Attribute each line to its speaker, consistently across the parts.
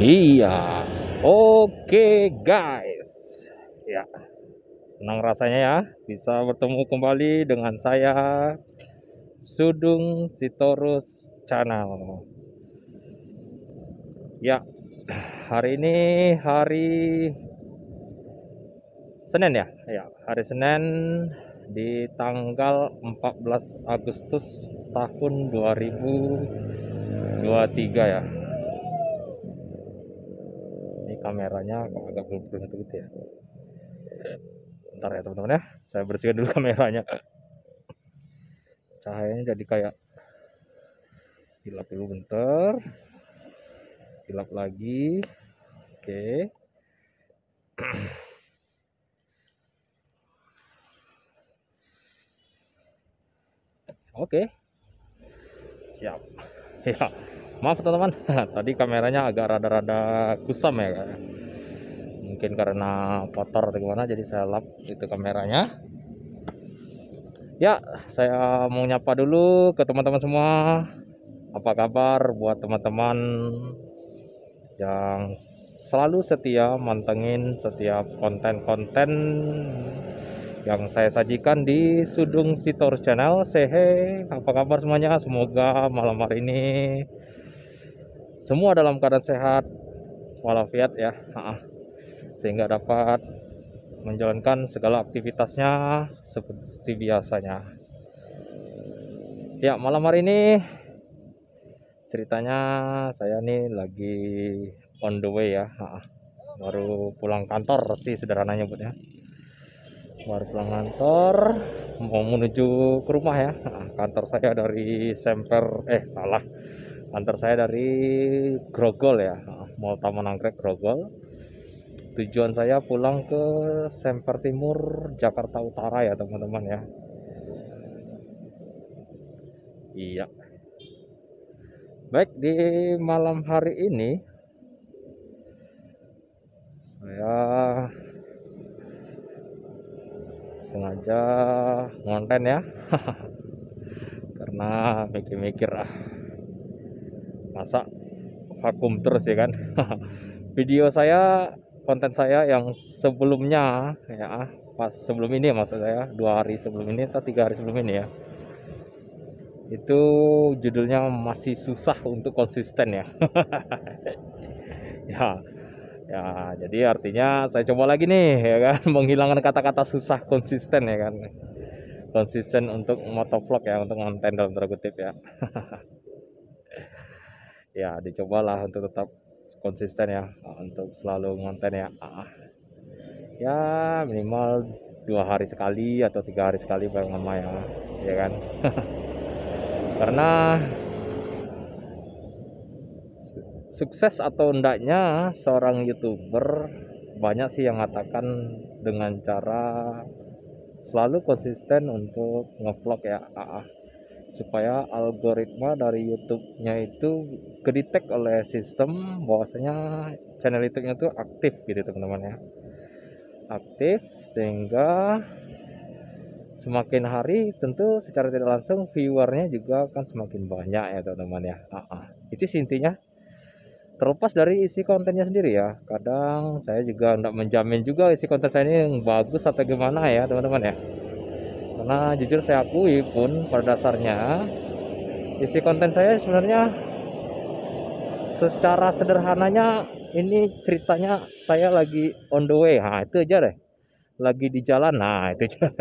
Speaker 1: Iya, oke guys. Ya, senang rasanya ya bisa bertemu kembali dengan saya Sudung Sitorus Channel. Ya, hari ini hari Senin ya. Ya, hari Senin di tanggal 14 Agustus tahun 2023 ya. Ini kameranya kok agak belum gitu ya. Bentar ya teman-teman ya, saya bersihkan dulu kameranya. Cahayanya jadi kayak hilap dulu bentar, hilap lagi. Oke, siap. Ya, maaf teman-teman, tadi kameranya agak rada-rada kusam ya, mungkin karena kotor atau gimana, jadi saya lap itu kameranya. Ya, saya mau nyapa dulu ke teman-teman semua. Apa kabar buat teman-teman yang selalu setia mantengin setiap konten-konten yang saya sajikan di Sudung Sitorus Channel. Sehe, apa kabar semuanya? Semoga malam hari ini semua dalam keadaan sehat walafiat ya, sehingga dapat menjalankan segala aktivitasnya seperti biasanya. Ya, malam hari ini ceritanya saya nih lagi on the way ya, baru pulang kantor sih sederhananya buat ya. Baru pulang kantor, mau menuju ke rumah ya. Kantor saya dari kantor saya dari Grogol ya, Mall Taman Anggrek Grogol. Tujuan saya pulang ke Semper Timur Jakarta Utara ya teman-teman ya. Iya, baik, di malam hari ini saya sengaja ngonten ya. Karena mikir-mikir masa vakum terus ya kan. Video saya, konten saya yang sebelumnya ya, pas sebelum ini maksud saya 2 hari sebelum ini atau 3 hari sebelum ini ya, itu judulnya masih susah untuk konsisten ya. Ya, ya, jadi artinya saya coba lagi nih ya kan, menghilangkan kata-kata susah, konsisten ya kan, konsisten untuk motovlog ya, untuk konten dalam tanda kutip ya. Ya, dicobalah untuk tetap konsisten ya, untuk selalu konten ya. Ya minimal 2 hari sekali atau 3 hari sekali paling lama ya kan. Karena sukses atau enggaknya seorang youtuber, banyak sih yang mengatakan dengan cara selalu konsisten untuk ngevlog ya, supaya algoritma dari YouTube-nya itu kedetek oleh sistem bahwasanya channel YouTube-nya itu aktif gitu teman-teman ya, aktif, sehingga semakin hari tentu secara tidak langsung viewernya juga akan semakin banyak ya teman-teman ya. Itu sih intinya, terlepas dari isi kontennya sendiri ya. Kadang saya juga tidak menjamin juga isi konten saya ini yang bagus atau gimana ya teman-teman ya, karena jujur saya akui pun pada dasarnya isi konten saya sebenarnya secara sederhananya ini ceritanya saya lagi on the way, itu aja deh, lagi di jalan, itu aja.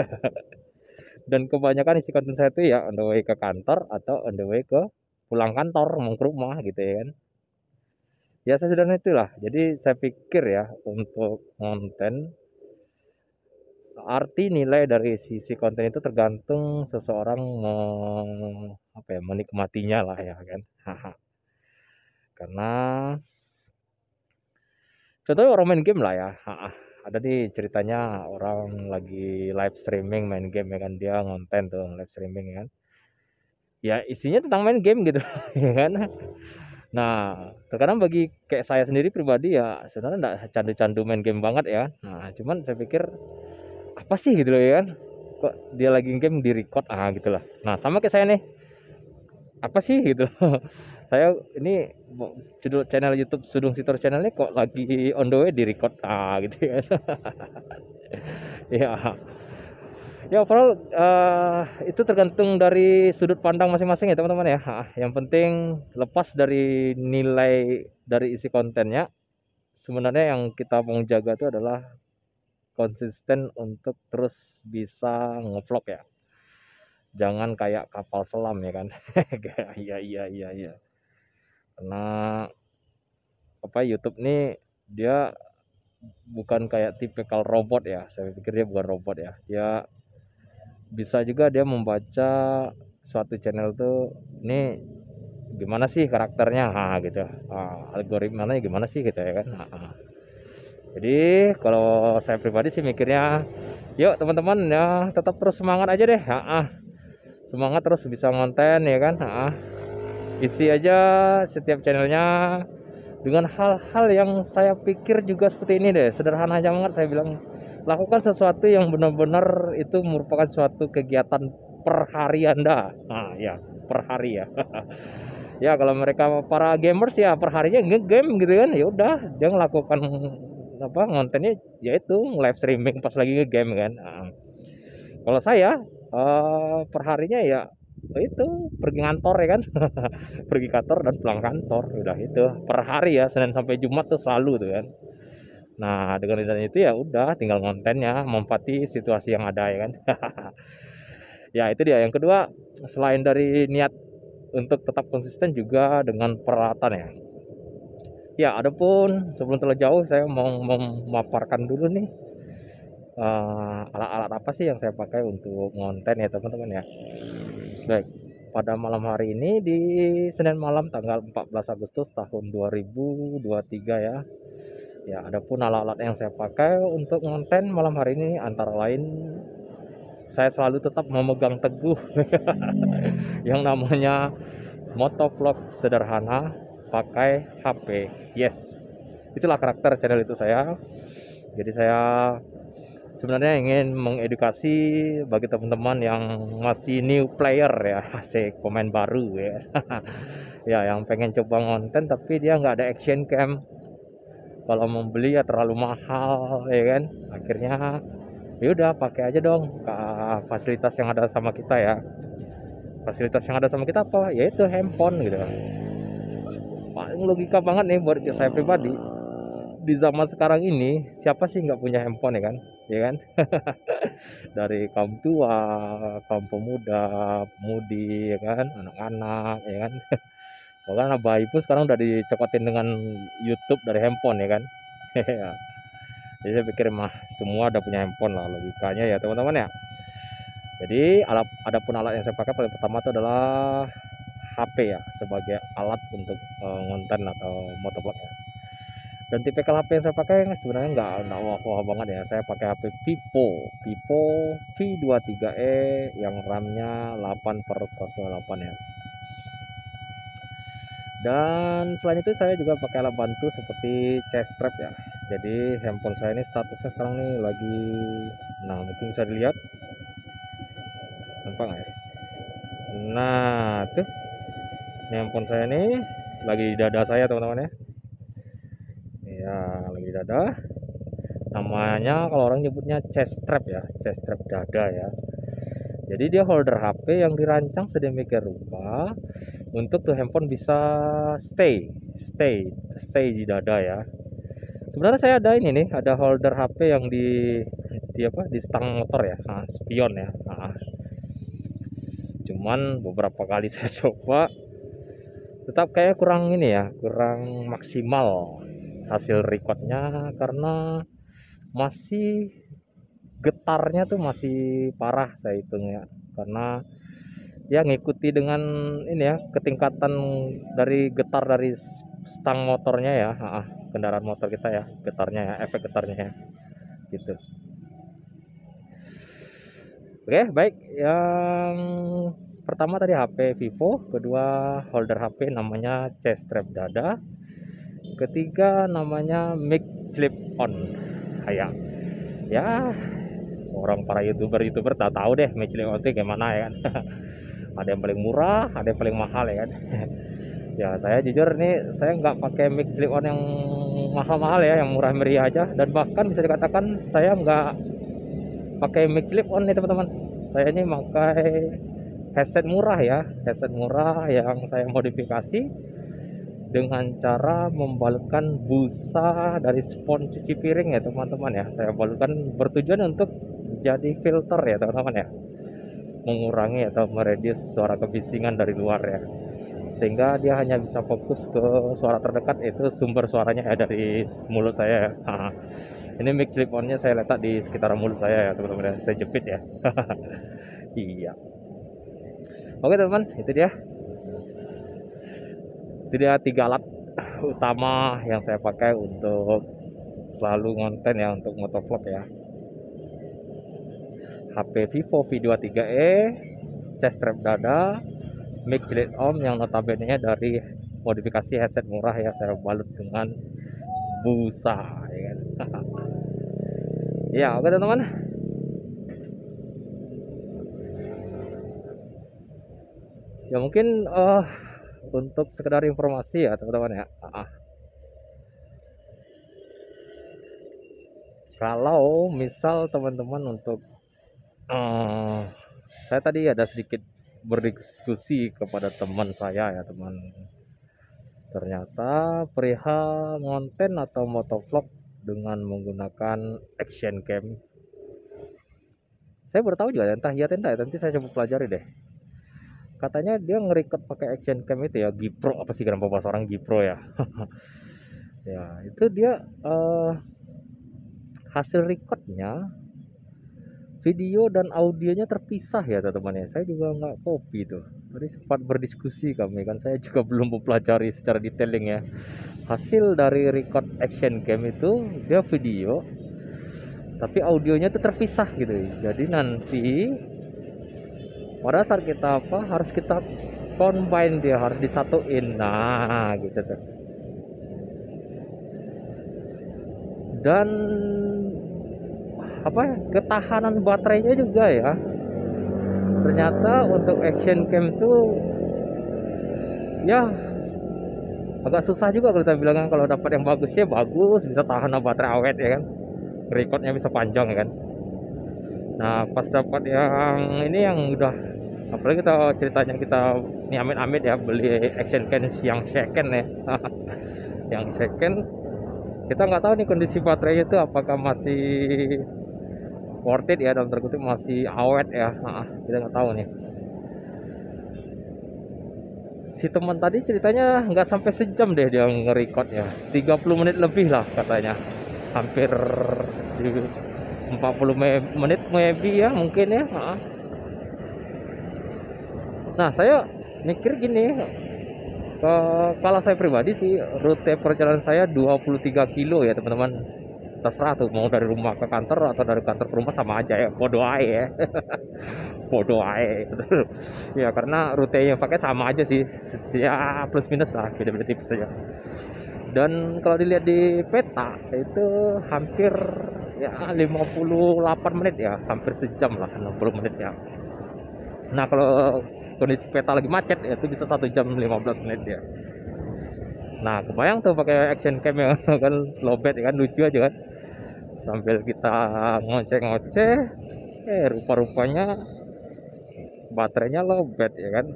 Speaker 1: Dan kebanyakan isi konten saya itu ya on the way ke kantor atau on the way ke pulang kantor mau ke rumah gitu ya kan. Ya sesederhana itulah. Jadi saya pikir ya, untuk konten, arti nilai dari sisi konten itu tergantung seseorang menikmatinya lah ya kan. Karena contohnya orang main game lah ya. Ada nih ceritanya orang lagi live streaming main game ya kan, dia ngonten tuh live streaming ya kan. Ya isinya tentang main game gitu ya kan. Nah, terkadang bagi kayak saya sendiri pribadi ya sebenarnya enggak candu-candu main game banget ya. Nah, cuman saya pikir apa sih gitu loh ya kan. Kok dia lagi game di record gitu lah. Nah, sama kayak saya nih. apa sih gitu. Saya ini judul channel YouTube Sudung Sitor channel ini kok lagi on the way di record gitu ya. Ya, ya overall itu tergantung dari sudut pandang masing-masing ya teman-teman ya. Yang penting lepas dari nilai dari isi kontennya, sebenarnya yang kita mau jaga itu adalah konsisten untuk terus bisa ngevlog ya. Jangan kayak kapal selam ya kan. Iya iya iya iya. Karena apa, YouTube nih dia bukan kayak tipikal robot ya. Saya pikir dia bukan robot ya. Dia bisa juga dia membaca suatu channel tuh ini gimana sih karakternya, gitu. Algoritmanya gimana sih gitu ya kan. Jadi kalau saya pribadi sih mikirnya, yuk teman-teman ya tetap terus semangat aja deh. Semangat terus bisa ngonten ya kan. Isi aja setiap channelnya dengan hal-hal yang saya pikir juga seperti ini deh, sederhana aja banget. Saya bilang lakukan sesuatu yang benar-benar itu merupakan suatu kegiatan per hari Anda. Ya per hari ya. Ya kalau mereka para gamers ya per harinya nge-game gitu kan, ya udah dia melakukan apa kontennya yaitu live streaming pas lagi nge-game kan. Kalau saya per harinya ya itu pergi kantor ya kan. Pergi kantor dan pulang kantor, udah itu per hari ya, Senin sampai Jumat tuh selalu tuh kan. Nah dengan adanya itu ya udah tinggal kontennya memanfaati situasi yang ada ya kan. Ya itu dia yang kedua, selain dari niat untuk tetap konsisten juga dengan peralatan ya. Ya adapun sebelum terlalu jauh saya mau memaparkan dulu nih alat-alat apa sih yang saya pakai untuk ngonten ya teman-teman ya. Baik, pada malam hari ini di Senin malam tanggal 14 Agustus tahun 2023 ya. Ya, adapun alat-alat yang saya pakai untuk ngonten malam hari ini antara lain saya selalu tetap memegang teguh yang namanya motovlog sederhana pakai HP. Yes. Itulah karakter channel itu saya. Jadi saya sebenarnya ingin mengedukasi bagi teman-teman yang masih new player ya, asik pemain baru ya. Ya yang pengen coba ngonten tapi dia nggak ada action cam, kalau mau beli ya terlalu mahal ya kan. Akhirnya ya udah pakai aja dong fasilitas yang ada sama kita ya. Fasilitas yang ada sama kita apa, yaitu handphone gitu. Paling logika banget nih buat saya pribadi. Di zaman sekarang ini siapa sih nggak punya handphone ya kan, ya kan. Dari kaum tua, kaum pemuda, pemudi ya kan, anak-anak ya kan. Bahkan bayi pun sekarang udah dicokotin dengan YouTube dari handphone ya kan. Jadi saya pikir mah semua udah punya handphone lah logikanya ya teman-teman ya. Jadi adapun alat yang saya pakai paling pertama itu adalah HP ya, sebagai alat untuk ngonten atau motovlog ya. Dan tipikal HP yang saya pakai sebenarnya nggak wah-wah banget ya. Saya pakai HP Vivo V23e yang RAM-nya 8/128 ya. Dan selain itu saya juga pakai alat bantu seperti chest strap ya. Jadi handphone saya ini statusnya sekarang nih lagi, nah mungkin bisa dilihat, nampak nggak ya? Nah tuh, ini handphone saya ini lagi di dada saya teman-teman ya. Ya lagi di dada. Namanya kalau orang nyebutnya chest strap ya, chest strap dada ya. Jadi dia holder HP yang dirancang sedemikian rupa untuk tuh handphone bisa stay di dada ya. Sebenarnya saya ada ini nih, ada holder HP yang di apa, di stang motor ya, spion ya. Cuman beberapa kali saya coba tetap kayak kurang ini ya, kurang maksimal hasil recordnya karena masih getarnya tuh masih parah saya hitung ya, karena ya ngikuti dengan ini ya ketingkatan dari getar dari stang motornya ya, kendaraan motor kita ya, getarnya ya, efek getarnya ya gitu. Oke baik, yang pertama tadi HP Vivo, kedua holder HP namanya chest strap dada, ketiga namanya mic clip on kayak ya orang para youtuber tak tahu deh mic clip on itu gimana ya kan. Ada yang paling murah, ada yang paling mahal ya kan. Ya saya jujur nih, saya nggak pakai mic clip on yang mahal-mahal ya, yang murah meriah aja. Dan bahkan bisa dikatakan saya nggak pakai mic clip on nih teman-teman. Saya ini pakai headset murah ya, headset murah yang saya modifikasi dengan cara membalutkan busa dari spons cuci piring ya teman-teman ya. Saya balutkan bertujuan untuk jadi filter ya teman-teman ya, mengurangi atau mereduce suara kebisingan dari luar ya, sehingga dia hanya bisa fokus ke suara terdekat, itu sumber suaranya ya dari mulut saya ya. Ini mic clip onnya saya letak di sekitar mulut saya ya teman-teman ya, saya jepit ya. Iya, oke teman-teman, itu dia 3 alat utama yang saya pakai untuk selalu konten ya, untuk motovlog ya. HP Vivo V23e, chest strap dada, mic jelek om yang notabene dari modifikasi headset murah ya, saya balut dengan busa ya kan. Ya oke teman-teman, ya mungkin untuk sekedar informasi ya teman-teman ya. Kalau misal teman-teman untuk saya tadi ada sedikit berdiskusi kepada teman saya ya teman, ternyata perihal konten atau motovlog dengan menggunakan action cam, saya baru tahu juga, entah iya entah ya, nanti saya coba pelajari deh. Katanya dia ngerecord pakai action cam itu ya, GoPro apa sih, kenapa bahasa orang GoPro ya. Ya itu dia hasil recordnya video dan audionya terpisah ya teman-teman ya. Saya juga nggak copy tuh, tadi sempat berdiskusi kami kan, saya juga belum mempelajari secara detailing ya. Hasil dari record action cam itu dia video tapi audionya itu terpisah gitu, jadi nanti pada saat kita harus kita combine, dia harus disatuin, nah gitu tuh. Dan ketahanan baterainya juga ya, ternyata untuk action cam tuh ya agak susah juga kalau kita bilang kan. Kalau dapat yang bagusnya bagus, bisa tahan baterai awet ya kan, recordnya bisa panjang ya kan. Nah pas dapat yang ini yang udah, apalagi kita ceritanya kita ini amit-amit ya beli action cam yang second ya. Yang second kita nggak tahu nih kondisi baterainya itu apakah masih worth it ya, dalam terkutip masih awet ya. Kita nggak tahu nih. Si teman tadi ceritanya nggak sampai sejam deh dia nge-record ya, 30 menit lebih lah katanya, hampir 40 menit maybe ya mungkin ya. Nah saya mikir gini, kalau saya pribadi sih rute perjalanan saya 23 kilo ya teman-teman. Terserah tuh mau dari rumah ke kantor atau dari kantor ke rumah sama aja ya, bodoh aja ya. Bodoh aja. Ya karena rute yang pakai sama aja sih ya, plus minus lah, beda-beda tipis saja. Dan kalau dilihat di peta itu hampir ya 58 menit ya, hampir sejam lah, 60 menit ya. Nah kalau kondisi peta lagi macet ya itu bisa 1 jam 15 menit ya. Nah kebayang tuh pakai action cam ya kan, lowbat ya kan, lucu aja kan, sambil kita ngoceh-ngoceh rupa-rupanya baterainya lowbat ya kan.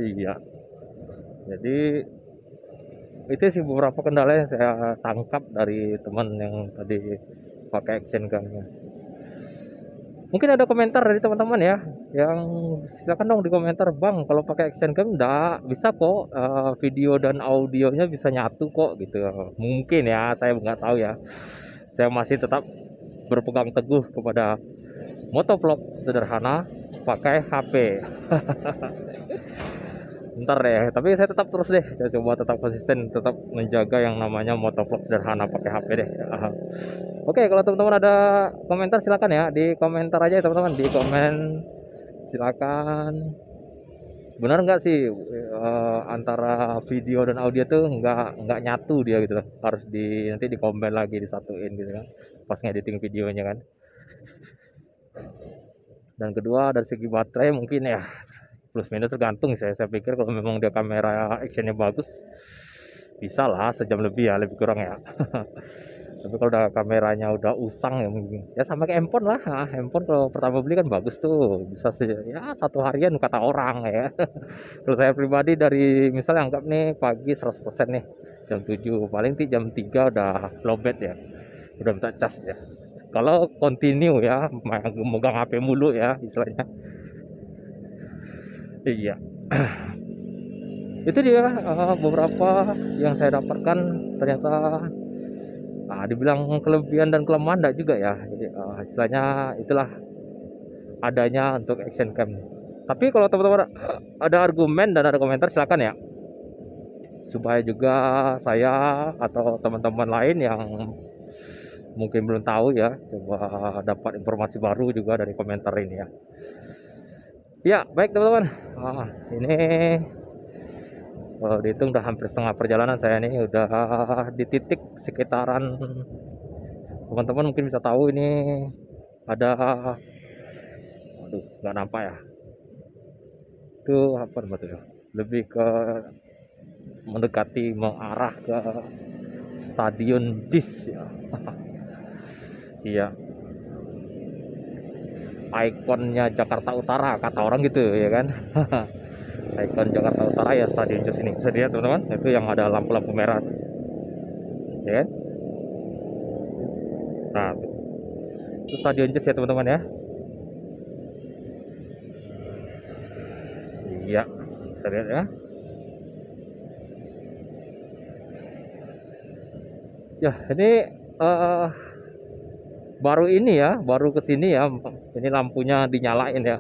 Speaker 1: Iya, jadi itu sih beberapa kendala yang saya tangkap dari teman yang tadi pakai action cam-nya. Mungkin ada komentar dari teman-teman ya, yang silakan dong di komentar, bang kalau pakai action cam enggak bisa kok, video dan audionya bisa nyatu kok gitu. Mungkin ya, saya nggak tahu ya, saya masih tetap berpegang teguh kepada motovlog sederhana pakai HP. Ntar deh, tapi saya tetap terus deh, saya coba tetap konsisten, tetap menjaga yang namanya motovlog sederhana pakai HP deh. Oke, kalau teman-teman ada komentar silakan ya, di komentar aja ya teman-teman, di komen silakan. Benar nggak sih antara video dan audio tuh nggak nyatu dia gitu, harus nanti di combine lagi, disatuin gitu kan pas ngediting videonya kan. Dan kedua dari segi baterai mungkin ya plus minus tergantung. Saya pikir kalau memang dia kamera actionnya bagus bisa lah sejam lebih ya, lebih kurang ya. Tapi kalau udah kameranya udah usang ya mungkin ya sama kayak handphone lah. Nah, handphone kalau pertama beli kan bagus tuh, bisa ya satu harian kata orang ya. Kalau saya pribadi dari misalnya anggap nih pagi 100% nih jam 7 paling jam 3 udah lowbat ya, udah minta cas ya. Kalau continue ya megang HP mulu ya istilahnya. Iya. Itu dia beberapa yang saya dapatkan. Ternyata dibilang kelebihan dan kelemahan enggak juga ya. Jadi istilahnya itulah adanya untuk action cam. Tapi kalau teman-teman ada argumen dan ada komentar silakan ya, supaya juga saya atau teman-teman lain yang mungkin belum tahu ya coba dapat informasi baru juga dari komentar ini ya. Ya baik teman-teman, ini dihitung udah hampir setengah perjalanan saya nih, udah di titik sekitaran, teman-teman mungkin bisa tahu ini ada, aduh nggak nampak ya, itu apa namanya, lebih ke mendekati mengarah ke Stadion JIS ya. Iya, ikonnya Jakarta Utara kata orang gitu ya kan. Ikon Jakarta Utara ya Stadion JIS ini, bisa dilihat teman-teman, itu yang ada lampu-lampu merah tuh. Ya kan? Nah itu Stadion JIS ya teman-teman ya. Iya bisa lihat ya. Ya ini baru ini ya, baru kesini ya, ini lampunya dinyalain ya.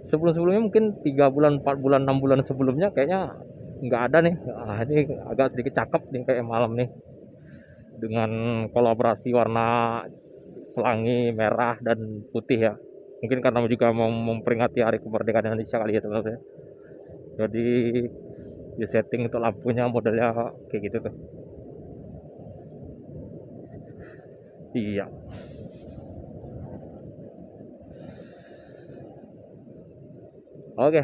Speaker 1: Sebelum-sebelumnya mungkin 3 bulan, 4 bulan, 6 bulan sebelumnya kayaknya nggak ada nih. Ini agak sedikit cakep nih kayak malam nih, dengan kolaborasi warna pelangi merah dan putih ya. Mungkin karena juga mau memperingati hari kemerdekaan Indonesia kali ya teman-teman. Jadi di setting untuk lampunya modelnya kayak gitu tuh. Iya. Oke.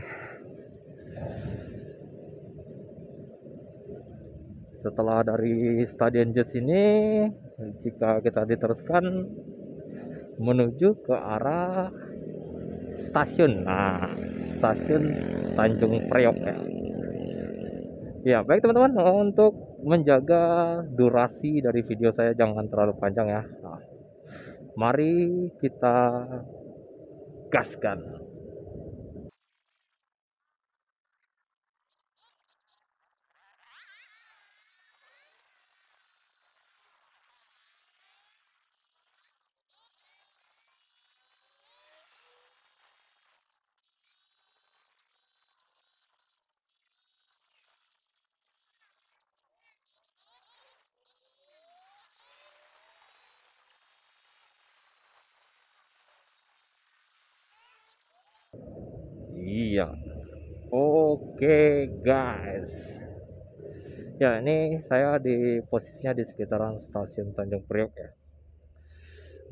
Speaker 1: Setelah dari Stadion JIS ini, jika kita diteruskan menuju ke arah stasiun, stasiun Tanjung Priok ya. Ya baik teman-teman, untuk menjaga durasi dari video saya jangan terlalu panjang ya. Mari kita gaskan. Iya. Oke guys. Ya ini saya di posisinya di sekitaran stasiun Tanjung Priok ya.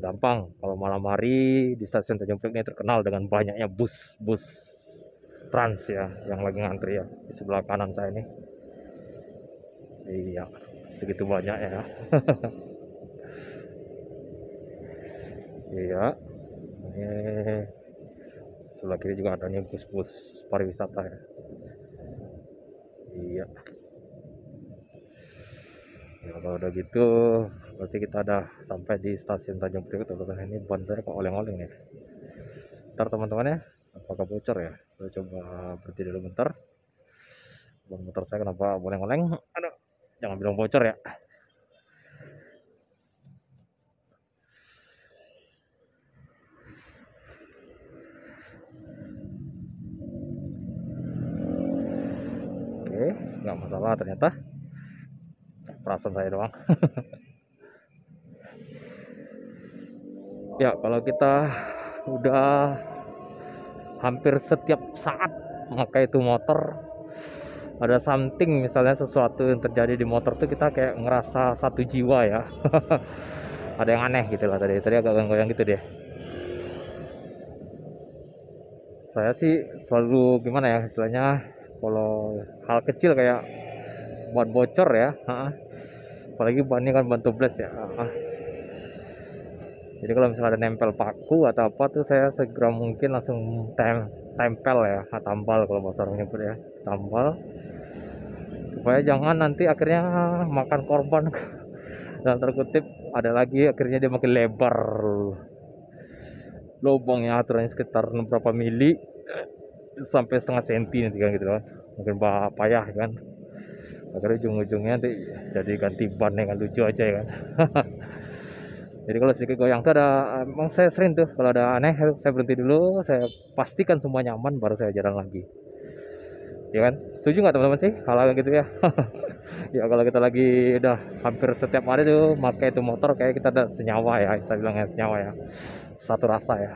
Speaker 1: Gampang kalau malam hari di stasiun Tanjung Priok ini terkenal dengan banyaknya bus trans ya yang lagi ngantri ya di sebelah kanan saya ini. Iya, segitu banyak ya. Iya. Ini sebelah kiri juga ada nih bus pariwisata ya. Iya. Ya kalau udah gitu berarti kita udah sampai di stasiun Tanjung Priok teman-teman. Ini ban saya kok oleng-oleng ya. Ntar teman-teman ya, apakah bocor ya? Saya coba berhenti dulu bentar. Ban motor saya kenapa oleng-oleng? Aduh, jangan bilang bocor ya. Oke, nggak masalah ternyata. Perasaan saya doang. Ya kalau kita udah hampir setiap saat memakai itu motor, ada something misalnya sesuatu yang terjadi di motor tuh kita kayak ngerasa satu jiwa ya. Ada yang aneh gitu lah tadi agak goyang-goyang gitu deh. Saya sih selalu gimana ya istilahnya, kalau hal kecil kayak ban bocor ya, apalagi ban ini kan ban tubeless ya, jadi kalau misalnya ada nempel paku atau apa tuh saya segera mungkin langsung tempel ya, tambal kalau bahasa orang nyebut ya, tambal, supaya jangan nanti akhirnya makan korban dalam terkutip, ada lagi akhirnya dia makin lebar lubangnya, aturannya sekitar berapa mili sampai setengah senti nanti kan gitu kan, mungkin payah kan, akhirnya ujung-ujungnya nanti jadi ganti ban yang lucu aja ya kan. Jadi kalau sedikit goyang tuh ada, emang saya sering tuh kalau ada aneh saya berhenti dulu, saya pastikan semua nyaman baru saya jalan lagi, ya kan. Setuju nggak teman-teman sih hal-hal gitu ya? Ya kalau kita lagi udah hampir setiap hari tuh pakai itu motor, kayak kita ada senyawa ya, saya bilangnya senyawa ya, satu rasa ya.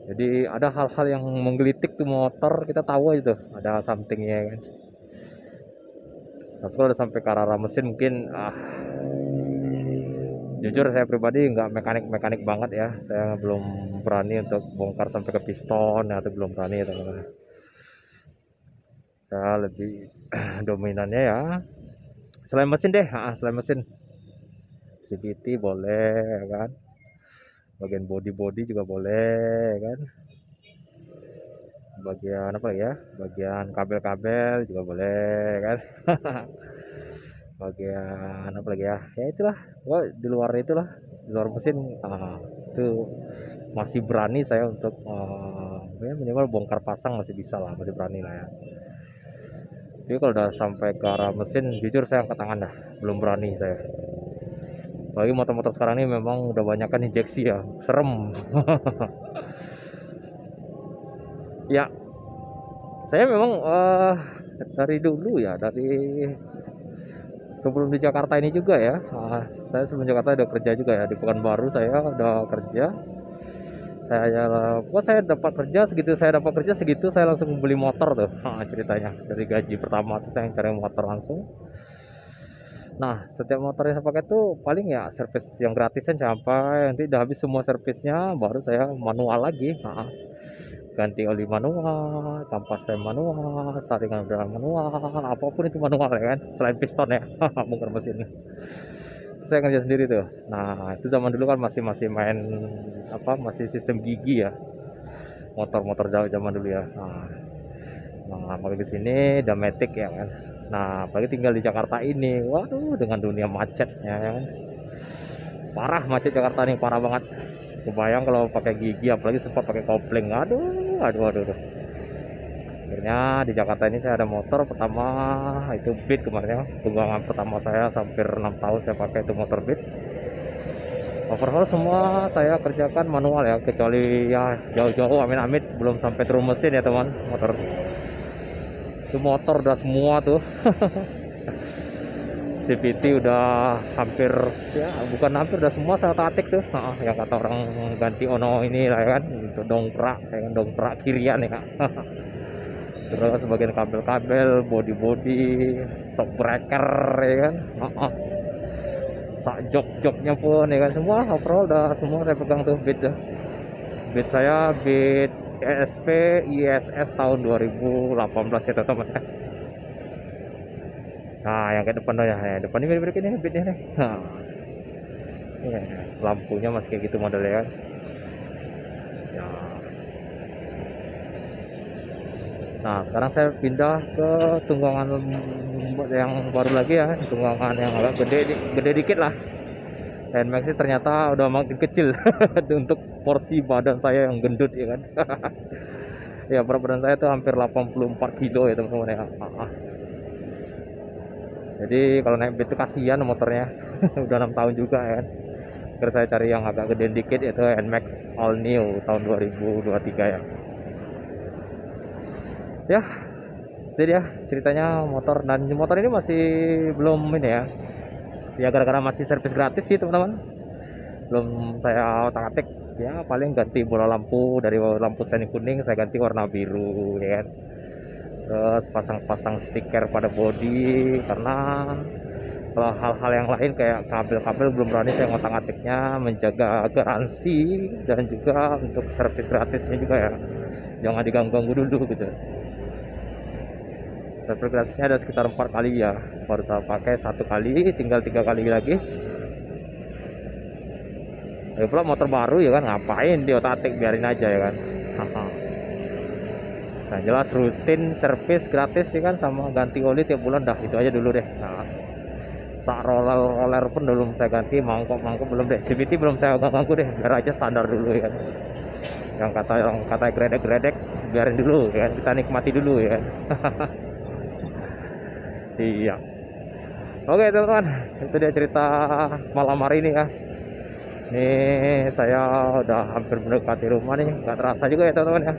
Speaker 1: Jadi ada hal-hal yang menggelitik tuh motor, kita tahu aja tuh ada somethingnya kan. Tapi kalau udah sampai ke arah mesin mungkin jujur saya pribadi nggak mekanik banget ya, saya belum berani untuk bongkar sampai ke piston atau belum berani ya teman-teman. Saya lebih dominannya ya selain mesin deh, selain mesin CVT boleh kan, bagian body juga boleh kan, bagian apa lagi ya, bagian kabel-kabel juga boleh kan. Bagian apa lagi ya, ya itulah, di luar itulah, di luar mesin itu masih berani saya untuk ya minimal bongkar pasang masih bisa lah, masih berani lah ya. Jadi kalau udah sampai ke arah mesin jujur saya angkat tangan dah, belum berani saya. Apalagi motor-motor sekarang ini memang udah banyak kan injeksi ya, serem. Ya saya memang dari dulu ya, dari sebelum di Jakarta ini juga ya, saya sebelum Jakarta udah kerja juga ya, di Pekanbaru saya udah kerja. Saya dapat kerja segitu saya langsung beli motor tuh, ceritanya dari gaji pertama tuh saya cari motor langsung. Nah setiap motor yang saya pakai tuh paling ya servis yang gratisan, sampai nanti udah habis semua servisnya baru saya manual lagi, ganti oli manual, kampas rem manual, saringan udara manual, apapun itu manual ya kan, selain piston ya. Bongkar mesin saya kerja sendiri tuh. Nah itu zaman dulu kan masih main apa, masih sistem gigi ya, motor-motor zaman dulu ya. Nah makin di sini udah matic ya kan. Nah apalagi tinggal di Jakarta ini, waduh dengan dunia macetnya ya kan, parah macet Jakarta nih, parah banget. Kebayang kalau pakai gigi, apalagi sempat pakai kopling, aduh. Akhirnya di Jakarta ini saya ada motor pertama itu Beat kemarin ya, tunggangan pertama saya hampir 6 tahun saya pakai itu motor Beat. Overhaul semua saya kerjakan manual ya, kecuali ya jauh-jauh amit-amit belum sampai turun mesin ya teman, motor itu motor udah semua tuh. CVT udah hampir ya, bukan hampir, udah semua saya tatik tuh, yang kata orang ganti ono ini lah ya kan, untuk dongkrak ya kan, dongkrak kirian ya. Terus sebagian kabel-kabel, body shock breaker ya kan, sak jok-joknya pun ya kan, semua overall udah semua saya pegang tuh. Beat saya Beat ESP ISS tahun 2018 ya teman-teman. Nah yang ke depan ya, depan ini mirip ini Beatnya nih. Ya, lampunya masih kayak gitu modelnya kan ya. Nah sekarang saya pindah ke tunggangan yang baru lagi ya, tunggangan yang agak gede dikit lah. NMAX sih ternyata udah makin kecil untuk porsi badan saya yang gendut ya kan. Ya berat badan saya tuh hampir 84 kilo ya teman-teman ya. Jadi kalau naik Beat itu kasihan motornya. Udah 6 tahun juga ya kan. Terus saya cari yang agak gede dikit, yaitu NMAX All New tahun 2023 ya. Ya jadi ya ceritanya motor, dan motor ini masih belum ini ya gara-gara masih servis gratis sih teman-teman, belum saya otak-atik ya. Paling ganti bola lampu, dari lampu seni kuning saya ganti warna biru ya kan. Terus pasang-pasang stiker pada bodi, karena Kalau hal-hal yang lain kayak kabel-kabel belum berani saya ngotak-atiknya, menjaga garansi dan juga untuk servis gratisnya juga ya, jangan diganggu-ganggu dulu gitu. Servis gratisnya ada sekitar 4 kali ya, baru saya pakai 1 kali, tinggal 3 kali lagi. Ya pula motor baru ya kan, ngapain diotak-atik, biarin aja ya kan. Nah jelas rutin servis gratis ya kan, sama ganti oli tiap bulan, dah itu aja dulu deh. Nah, sak roller pun belum saya ganti, mangkok belum deh, CVT belum saya ganggu deh, biar aja standar dulu ya kan. Yang kata gredek biarin dulu ya kan, kita nikmati dulu ya kan. Iya, oke teman-teman, itu dia cerita malam hari ini ya. Ini saya udah hampir mendekati rumah nih, nggak terasa juga ya teman-teman ya,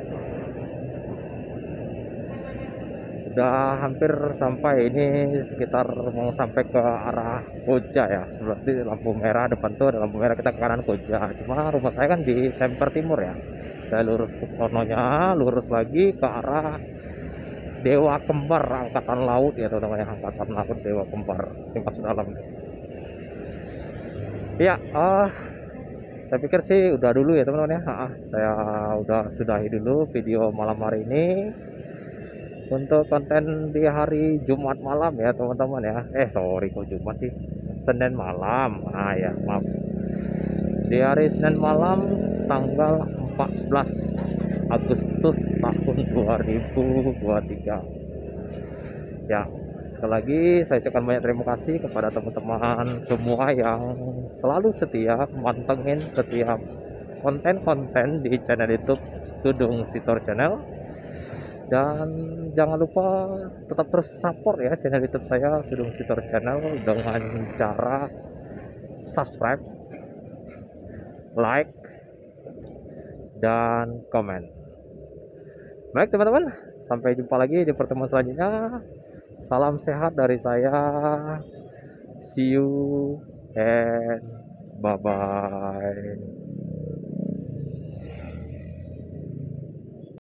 Speaker 1: udah hampir sampai. Ini sekitar mau sampai ke arah Koja ya, seperti lampu merah depan tuh ada lampu merah, kita ke kanan Koja. Cuma rumah saya kan di Semper Timur ya, saya lurus ke sononya, lurus lagi ke arah Dewa Kembar Angkatan Laut ya teman-teman ya, Angkatan Laut Dewa Kembar yang masuk dalam ya. Saya pikir sih udah dulu ya teman-teman ya. Saya udah sudahi dulu video malam hari ini untuk konten di hari Jumat malam ya teman-teman ya. Sorry, kok Jumat sih, Senin malam. Ya maaf, di hari Senin malam tanggal 14 Agustus tahun 2023 ya. Sekali lagi saya ucapkan banyak terima kasih kepada teman-teman semua yang selalu setia mantengin setiap konten-konten di channel YouTube Sudung Sitor Channel. Dan jangan lupa tetap terus support ya channel YouTube saya Sudung Sitor Channel dengan cara subscribe, like, dan komen. Baik teman-teman, sampai jumpa lagi di pertemuan selanjutnya. Salam sehat dari saya. See you and bye bye.